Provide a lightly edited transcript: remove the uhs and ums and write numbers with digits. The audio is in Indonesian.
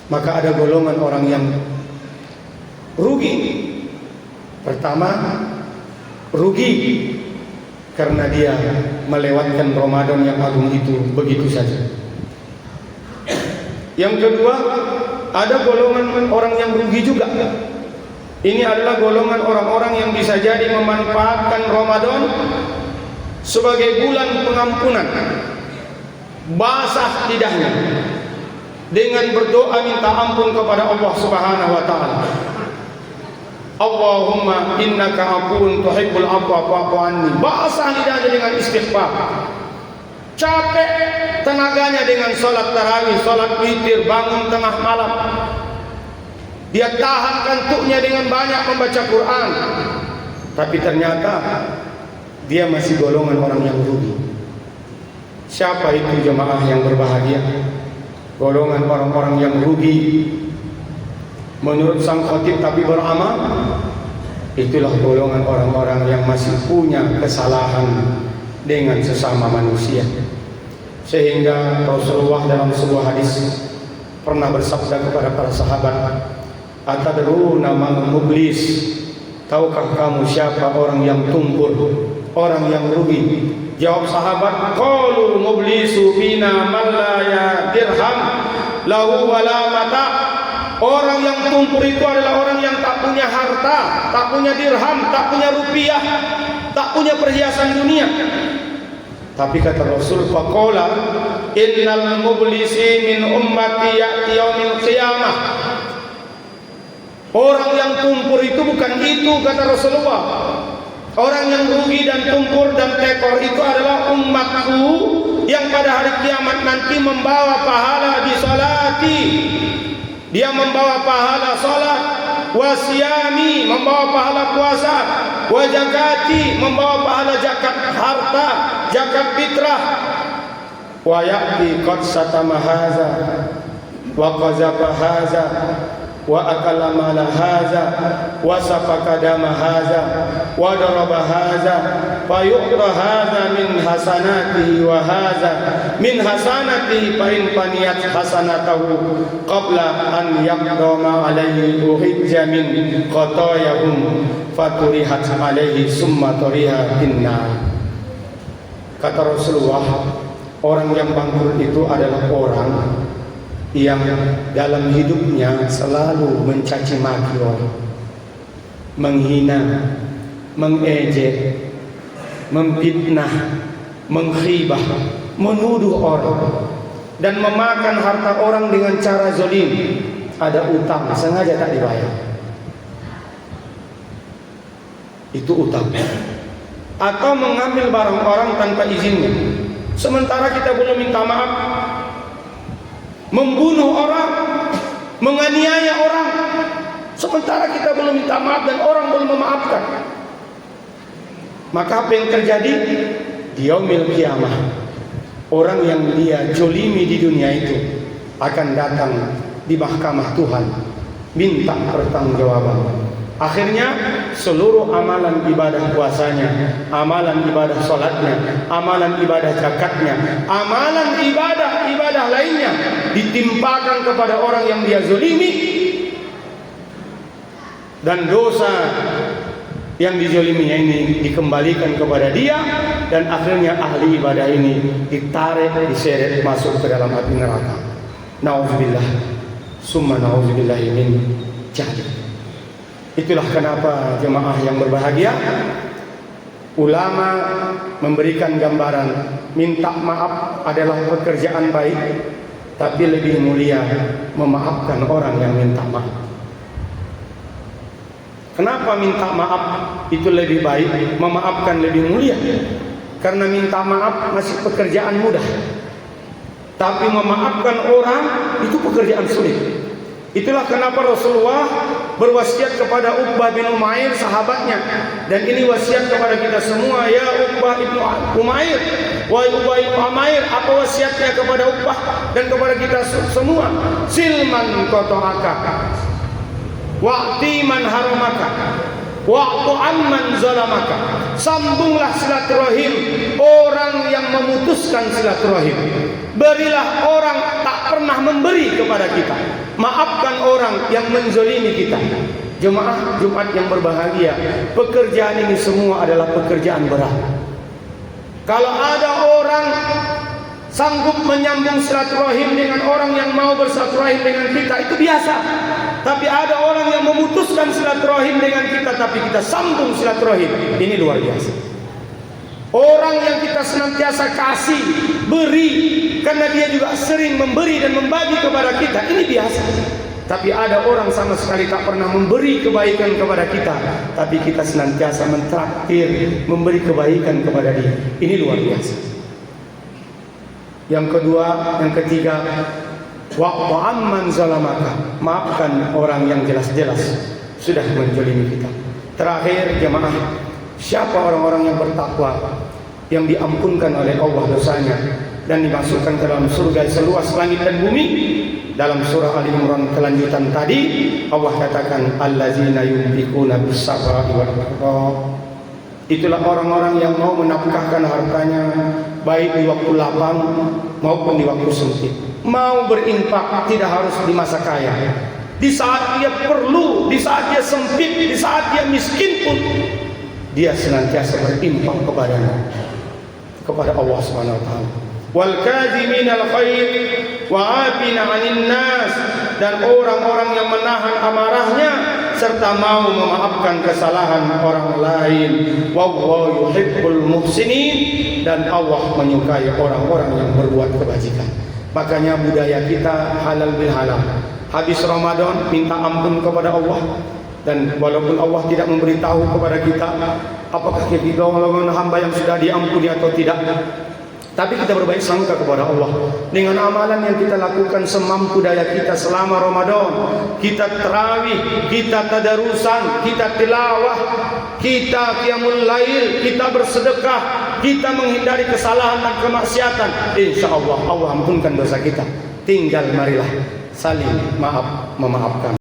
Maka ada golongan orang yang rugi. Pertama, rugi karena dia melewatkan Ramadan yang agung itu begitu saja. Yang kedua, ada golongan orang yang rugi juga. Ini adalah golongan orang-orang yang bisa jadi memanfaatkan Ramadan sebagai bulan pengampunan. Basah lidahnya dengan berdoa minta ampun kepada Allah Subhanahu wa taala. Allahumma innaka afuwun tuhibbul afwa fa'fu anni. Basah lidahnya dengan istighfar. Capek tenaganya dengan salat tarawih, salat witir, bangun tengah malam. Dia tahan kantuknya dengan banyak membaca Quran. Tapi ternyata dia masih golongan orang yang rugi. Siapa itu jemaah yang berbahagia? Golongan orang-orang yang rugi menurut sang khatib tapi beramal. Itulah golongan orang-orang yang masih punya kesalahan dengan sesama manusia. Sehingga Rasulullah dalam sebuah hadis pernah bersabda kepada para sahabat, "Atadruna man mublis?" Tahukah kamu siapa orang yang tumpul, orang yang rugi? Jawab sahabat, "Qalu mublisu fina man la ya dirham lahu wala mata." Orang yang tumpul itu adalah orang yang tak punya harta, tak punya dirham, tak punya rupiah, tak punya perhiasan dunia. Tapi kata Rasul, faqala innal mublisi min ummati ya'ti yaumil qiyamah. Orang yang tumpur itu bukan itu, kata Rasulullah. Orang yang rugi dan tumpur dan tekor itu adalah umatku yang pada hari kiamat nanti membawa pahala di salati. Dia membawa pahala salat, wasyami membawa pahala puasa, wa zakati membawa pahala zakat harta, zakat fitrah. Wa ya'ti qad satama haza wa qazafa haza wa akala mala haza wa safaka dama haza wa daraba haza fa yu'ta haza min hasanatihi wa haza min hasanatihi fa in faniyat hasanatahu qabla an yaqdama alaihi uhijja min qatayahum faturihat alaihi summa turiha finnar. Kata Rasulullah, orang yang bangkrut itu adalah orang yang dalam hidupnya selalu mencaci maki orang, menghina, mengejek, memfitnah, mengkhibah, menuduh orang, dan memakan harta orang dengan cara zalim. Ada utang sengaja tak dibayar, itu utang. Atau mengambil barang orang tanpa izinnya, sementara kita belum minta maaf. Membunuh orang, menganiaya orang, sementara kita belum minta maaf dan orang belum memaafkan. Maka apa yang terjadi? Di yaumil qiyamah, orang yang dia jolimi di dunia itu akan datang di mahkamah Tuhan minta pertanggungjawaban. Akhirnya seluruh amalan ibadah puasanya, amalan ibadah salatnya, amalan ibadah zakatnya, amalan ibadah lainnya ditimpakan kepada orang yang dia zalimi, dan dosa yang dizaliminya ini dikembalikan kepada dia, dan akhirnya ahli ibadah ini ditarik, diseret masuk ke dalam api neraka. Nauzubillah, summa nauzubillah min dzalik. Itulah kenapa jemaah yang berbahagia, ulama memberikan gambaran minta maaf adalah pekerjaan baik, tapi lebih mulia memaafkan orang yang minta maaf. Kenapa minta maaf itu lebih baik, memaafkan lebih mulia? Karena minta maaf masih pekerjaan mudah, tapi memaafkan orang itu pekerjaan sulit. Itulah kenapa Rasulullah berwasiat kepada Uqbah bin Umair, sahabatnya, dan ini wasiat kepada kita semua. Ya Uqbah bin Umair, wahai Uqbah bin Umair, apa wasiatnya kepada Uqbah dan kepada kita semua? Silman qata'aka wa'ti man haramaka wa'tu amman zalamaka. Sambunglah silaturahim orang yang memutuskan silaturahim. Berilah orang tak pernah memberi kepada kita. Maafkan orang yang menzolimi kita. Jemaah Jumat yang berbahagia, pekerjaan ini semua adalah pekerjaan berat. Kalau ada orang sanggup menyambung silaturahim dengan orang yang mau bersilaturahim dengan kita, itu biasa. Tapi ada orang yang memutuskan silaturahim dengan kita, tapi kita sambung silaturahim, ini luar biasa. Orang yang kita senantiasa kasih, beri, karena dia juga sering memberi dan membagi kepada kita, ini biasa. Tapi ada orang sama sekali tak pernah memberi kebaikan kepada kita, tapi kita senantiasa mentraktir, memberi kebaikan kepada dia. Ini luar biasa. Yang kedua, yang ketiga, wa'fu amman zalamaka. Maafkan orang yang jelas-jelas sudah menzalimi kita. Terakhir jemaah, siapa orang-orang yang bertakwa, yang diampunkan oleh Allah dosanya dan dimasukkan ke dalam surga seluas langit dan bumi? Dalam surah Ali Imran kelanjutan tadi, Allah katakan allazina yunfikuna bis-sarra'i wal dharra. Itulah orang-orang yang mau menafkahkan hartanya baik di waktu lapang maupun di waktu sempit. Mau berinfak tidak harus di masa kaya. Di saat dia perlu, di saat dia sempit, di saat dia miskin pun dia senantiasa berinfak kepada Allah Subhanahu wa taala. Wal kadhiminal ghaidh wa 'afina 'anil nas, dan orang-orang yang menahan amarahnya serta mau memaafkan kesalahan orang lain. Wallahu yuhibbul muhsinin, dan Allah menyukai orang-orang yang berbuat kebajikan. Makanya budaya kita halal bil halal. Habis Ramadan minta ampun kepada Allah, dan walaupun Allah tidak memberitahu kepada kita apakah kita golongan hamba yang sudah diampuni atau tidak, tapi kita berbaik sangka kepada Allah dengan amalan yang kita lakukan semampu daya kita selama Ramadan. Kita tarawih, kita tadarusan, kita tilawah, kita qiyamul lail, kita bersedekah, kita menghindari kesalahan dan kemaksiatan. Insyaallah Allah ampunkan dosa kita. Tinggal marilah saling memaafkan.